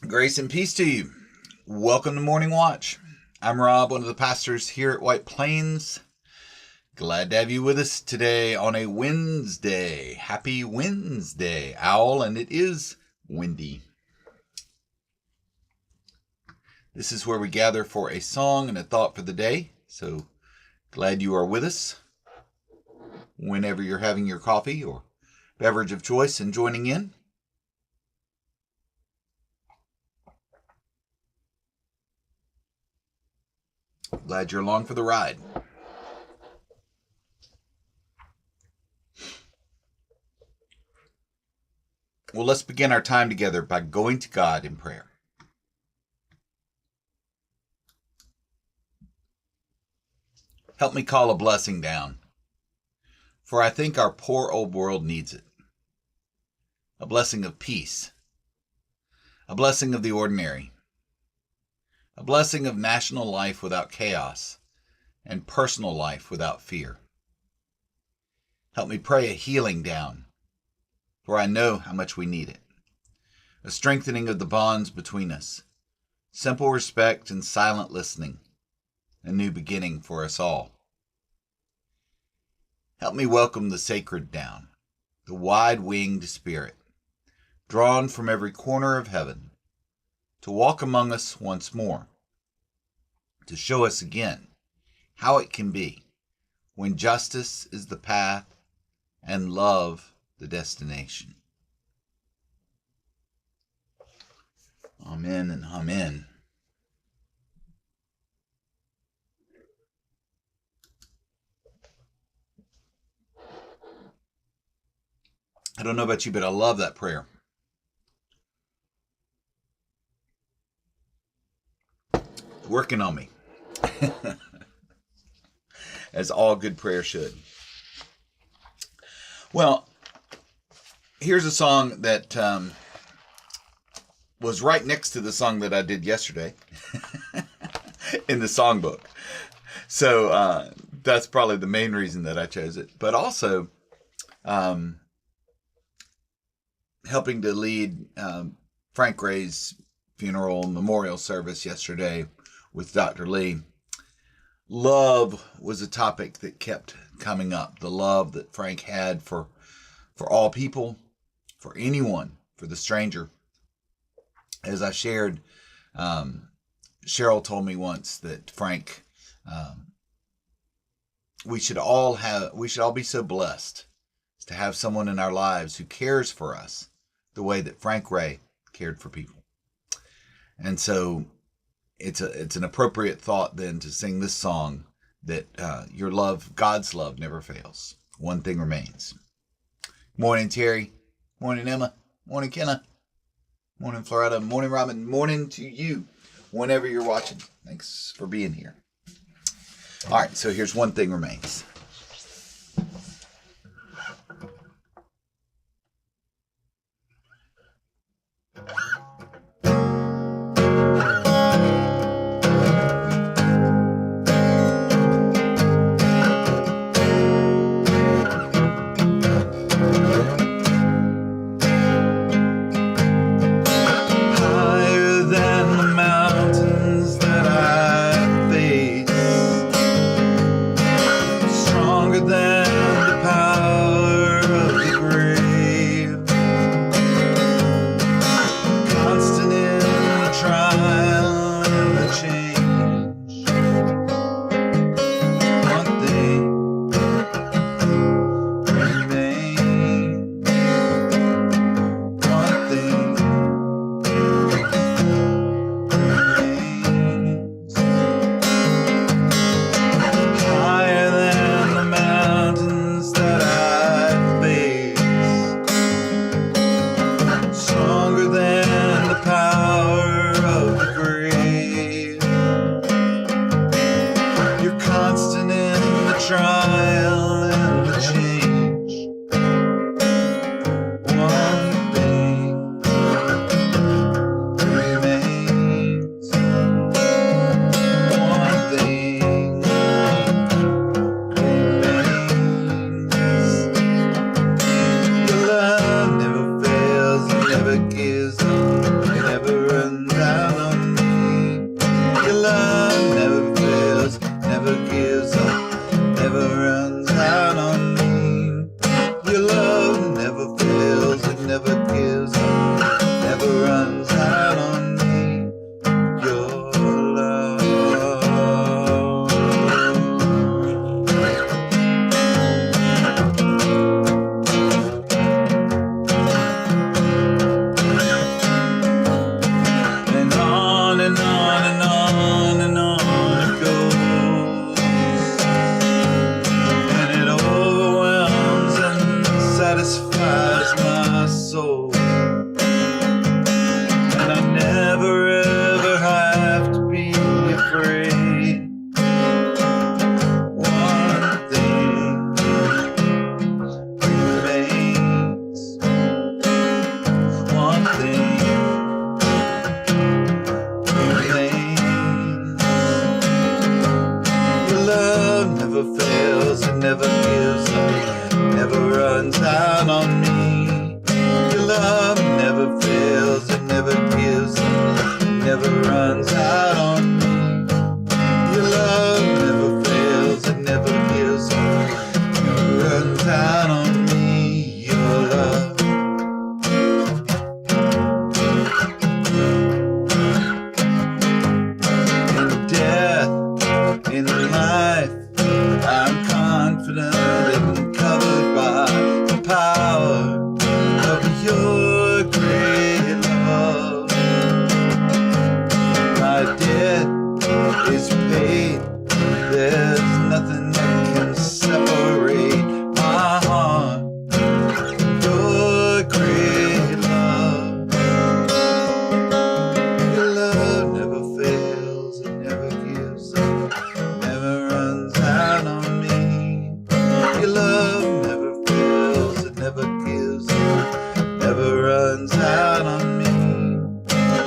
Grace and peace to you. Welcome to Morning Watch. I'm Rob, one of the pastors here at White Plains. Glad to have you with us today on a Wednesday. Happy Wednesday, Owl, and it is windy. This is where we gather for a song and a thought for the day. So glad you are with us whenever you're having your coffee or beverage of choice and joining in. Glad you're along for the ride. Well, let's begin our time together by going to God in prayer. Help me call a blessing down, for I think our poor old world needs it. A blessing of peace, a blessing of the ordinary, a blessing of national life without chaos and personal life without fear. Help me pray a healing down, for I know how much we need it. A strengthening of the bonds between us, simple respect and silent listening, a new beginning for us all. Help me welcome the sacred down, the wide-winged Spirit, drawn from every corner of heaven, to walk among us once more, to show us again how it can be when justice is the path and love the destination. Amen and amen. I don't know about you, but I love that prayer. Working on me. As all good prayer should. Well, here's a song that was right next to the song that I did yesterday in the songbook. So that's probably the main reason that I chose it. But also helping to lead Frank Ray's funeral memorial service yesterday with Dr. Lee. Love was a topic that kept coming up. The love that Frank had for all people, for anyone, for the stranger. As I shared, Cheryl told me once that Frank, we should all be so blessed to have someone in our lives who cares for us the way that Frank Ray cared for people. And so it's an appropriate thought then to sing this song that your love, God's love, never fails. One thing remains. Morning, Terry. Morning, Emma. Morning, Kenna. Morning, Florida. Morning, Robin. Morning to you whenever you're watching. Thanks for being here. All right, so here's One Thing Remains. afraid. One thing remains. One thing remains. Your love never fails, it never gives up, never runs out on me. Your love never fails, it never gives up, never runs out on me. Your love never fails, it never gives up, never runs out on me. Your love. In death, in life, I'm confident and covered by the power of your great love. My debt is paid. There's nothing that can separate my heart from your great love. Your love never fails, it never gives up, never runs out on me. Your love never fails, it never gives up, never runs out on me.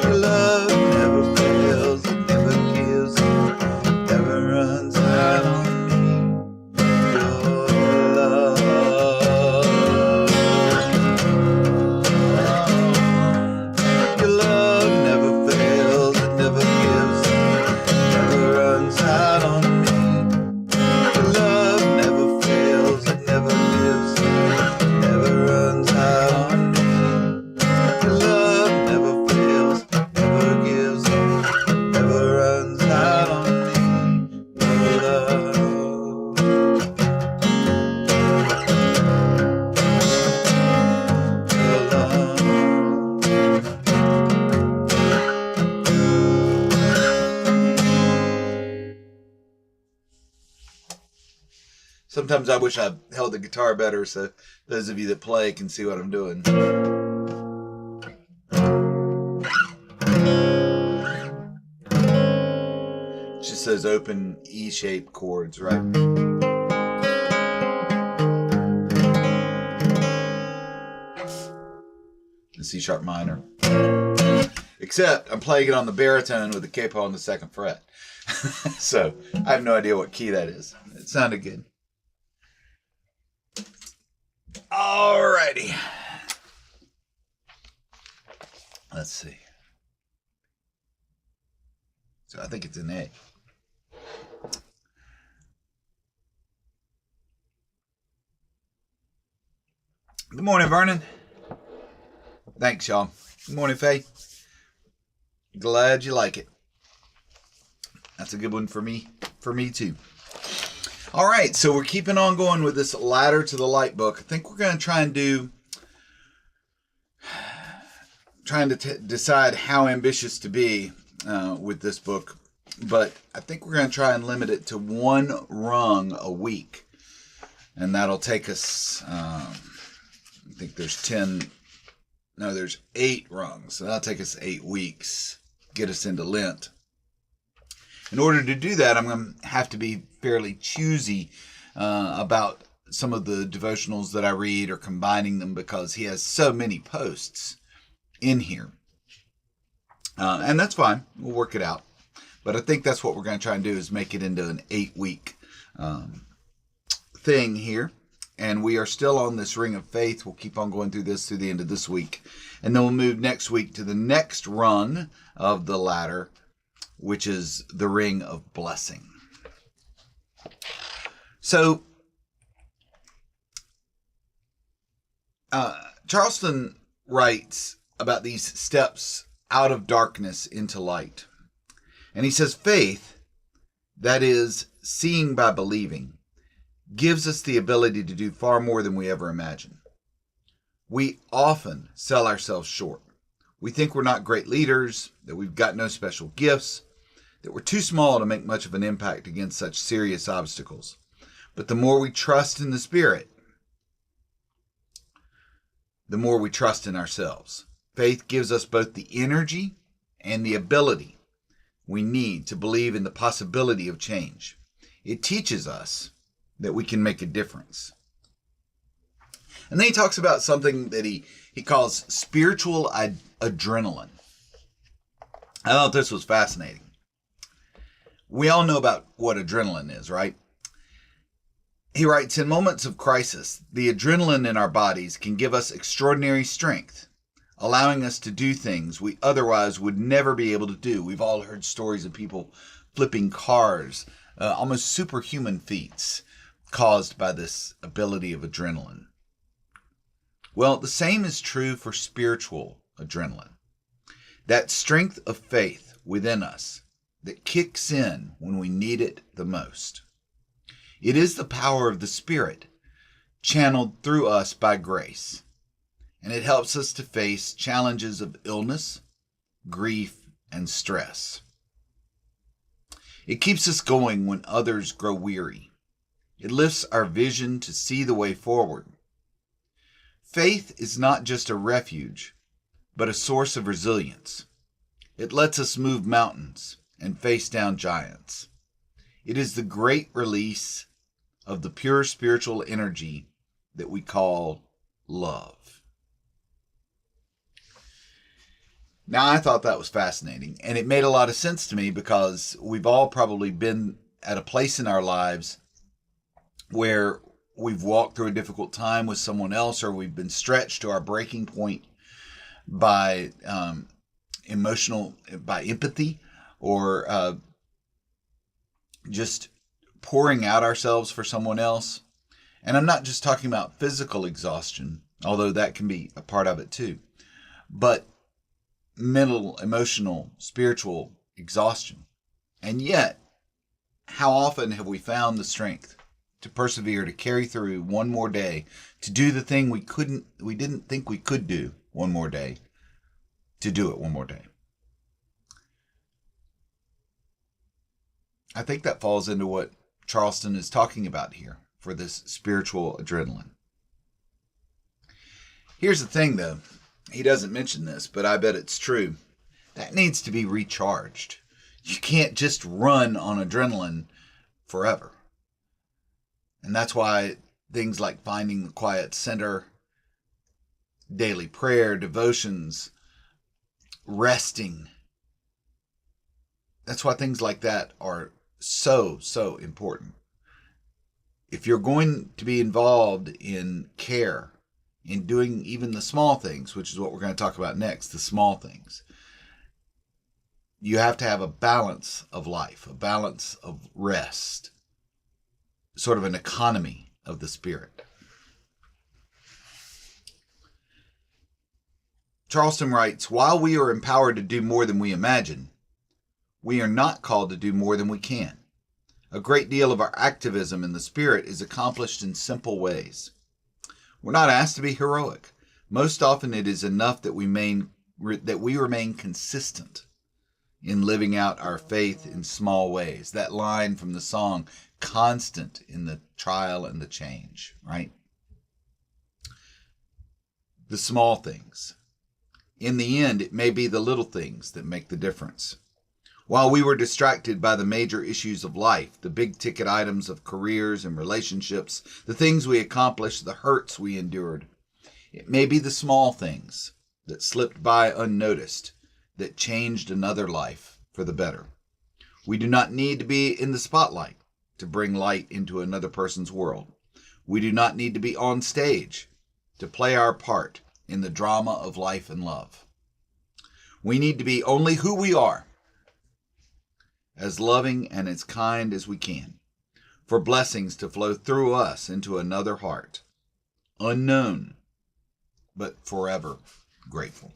Your love never fails, it never gives up, never runs out on me. Your love. Your love never fails, it never gives up, never runs out on me. Your love never fails, it never gives up, never runs out on me. Your love never fails, never gives up, never runs out on me. Your love. Your love. Sometimes I wish I held the guitar better so those of you that play can see what I'm doing. Just those open E-shaped chords, right? The C sharp minor. Except I'm playing it on the baritone with the capo on the second fret. So I have no idea what key that is. It sounded good. Alrighty. Let's see. So I think it's an A. Good morning, Vernon. Thanks, y'all. Good morning, Faye. Glad you like it. That's a good one for me too. All right, so we're keeping on going with this Ladder to the Light book. I think we're going to try and decide how ambitious to be with this book. But I think we're going to try and limit it to one rung a week. And that'll take us, I think there's 8 rungs. So that'll take us 8 weeks, get us into Lent. In order to do that, I'm going to have to be fairly choosy about some of the devotionals that I read or combining them because he has so many posts in here. And that's fine. We'll work it out. But I think that's what we're going to try and do is make it into an 8-week thing here. And we are still on this Ring of Faith. We'll keep on going through this through the end of this week. And then we'll move next week to the next rung of the ladder, which is the Ring of Blessing. So, Charleston writes about these steps out of darkness into light. And he says, faith, that is, seeing by believing, gives us the ability to do far more than we ever imagine. We often sell ourselves short. We think we're not great leaders, that we've got no special gifts, that we're too small to make much of an impact against such serious obstacles. But the more we trust in the Spirit, the more we trust in ourselves. Faith gives us both the energy and the ability we need to believe in the possibility of change. It teaches us that we can make a difference. And then he talks about something that he calls spiritual adrenaline. I thought this was fascinating. We all know about what adrenaline is, right? He writes, in moments of crisis, the adrenaline in our bodies can give us extraordinary strength, allowing us to do things we otherwise would never be able to do. We've all heard stories of people flipping cars, almost superhuman feats caused by this ability of adrenaline. Well, the same is true for spiritual adrenaline. That strength of faith within us that kicks in when we need it the most. It is the power of the Spirit channeled through us by grace, and it helps us to face challenges of illness, grief, and stress. It keeps us going when others grow weary. It lifts our vision to see the way forward. Faith is not just a refuge, but a source of resilience. It lets us move mountains and face down giants. It is the great release of the pure spiritual energy that we call love. Now, I thought that was fascinating, and it made a lot of sense to me because we've all probably been at a place in our lives where we've walked through a difficult time with someone else, or we've been stretched to our breaking point by empathy, or just pouring out ourselves for someone else. And I'm not just talking about physical exhaustion, although that can be a part of it too, but mental, emotional, spiritual exhaustion. And yet, how often have we found the strength to persevere, to carry through one more day, to do the thing we didn't think we could do one more day, to do it one more day? I think that falls into what Charleston is talking about here for this spiritual adrenaline. Here's the thing, though. He doesn't mention this, but I bet it's true. That needs to be recharged. You can't just run on adrenaline forever. And that's why things like finding the quiet center, daily prayer, devotions, resting, that's why things like that are so important. If you're going to be involved in care, in doing even the small things, which is what we're going to talk about next, the small things, you have to have a balance of life, a balance of rest, sort of an economy of the spirit. Charleston writes, while we are empowered to do more than we imagine, we are not called to do more than we can. A great deal of our activism in the spirit is accomplished in simple ways. We're not asked to be heroic. Most often it is enough that we remain consistent in living out our faith in small ways. That line from the song, constant in the trial and the change, right? The small things. In the end, it may be the little things that make the difference. While we were distracted by the major issues of life, the big ticket items of careers and relationships, the things we accomplished, the hurts we endured, it may be the small things that slipped by unnoticed that changed another life for the better. We do not need to be in the spotlight to bring light into another person's world. We do not need to be on stage to play our part in the drama of life and love. We need to be only who we are, as loving and as kind as we can, for blessings to flow through us into another heart, unknown, but forever grateful.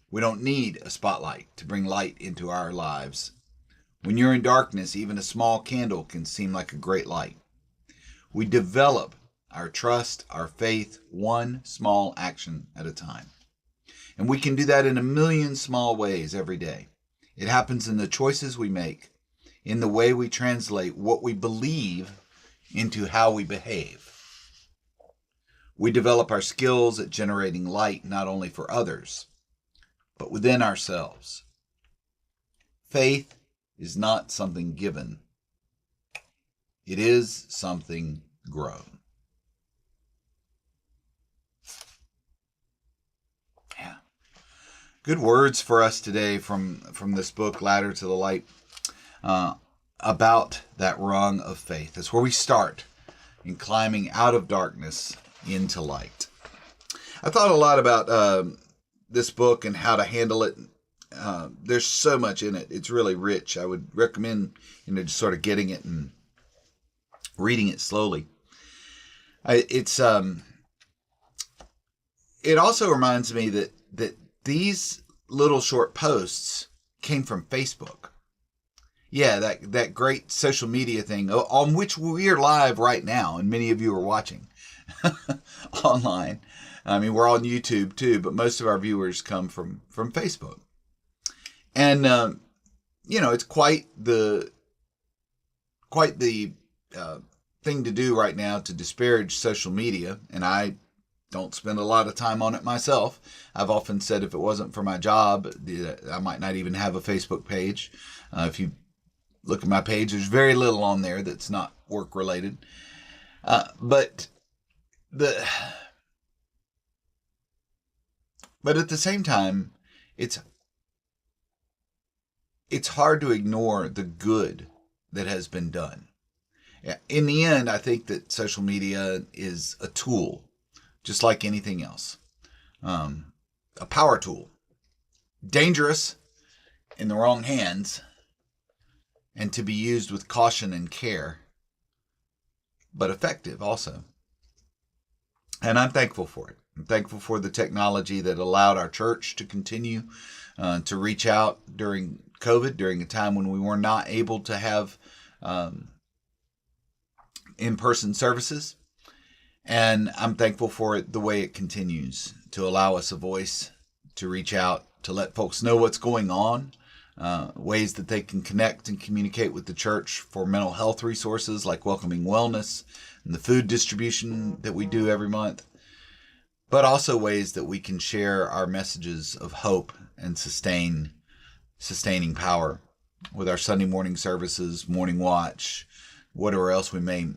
We don't need a spotlight to bring light into our lives. When you're in darkness, even a small candle can seem like a great light. We develop our trust, our faith, one small action at a time. And we can do that in a million small ways every day. It happens in the choices we make, in the way we translate what we believe into how we behave. We develop our skills at generating light not only for others, but within ourselves. Faith is not something given. It is something grown. Yeah. Good words for us today from this book, Ladder to the Light, about that rung of faith. That's where we start in climbing out of darkness into light. I thought a lot about this book and how to handle it. There's so much in it. It's really rich. I would recommend, just sort of getting it and reading it slowly. It also reminds me that these little short posts came from Facebook. Yeah, that great social media thing on which we are live right now, and many of you are watching online. I mean, we're on YouTube too, but most of our viewers come from Facebook. And it's quite the thing to do right now to disparage social media, and I don't spend a lot of time on it myself. I've often said if it wasn't for my job, I might not even have a Facebook page. If you look at my page, there's very little on there that's not work related. But at the same time, it's hard to ignore the good that has been done. In the end, I think that social media is a tool, just like anything else. A power tool. Dangerous in the wrong hands, and to be used with caution and care, but effective also. And I'm thankful for it. I'm thankful for the technology that allowed our church to continue to reach out during COVID, during a time when we were not able to have in-person services. And I'm thankful for it, the way it continues to allow us a voice to reach out, to let folks know what's going on, ways that they can connect and communicate with the church for mental health resources like Welcoming Wellness and the food distribution that we do every month, but also ways that we can share our messages of hope and sustaining power with our Sunday morning services, morning watch, whatever else we may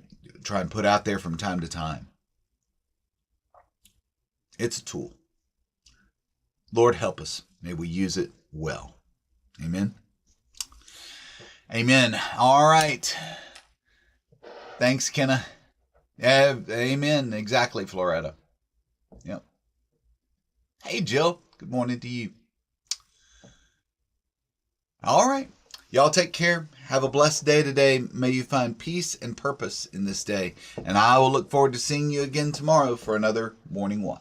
try and put out there from time to time. It's a tool. Lord, help us. May we use it well. Amen. Amen. All right. Thanks, Kenna. Amen. Exactly, Floretta. Yep. Hey, Jill. Good morning to you. All right. Y'all take care. Have a blessed day today. May you find peace and purpose in this day. And I will look forward to seeing you again tomorrow for another Morning Watch.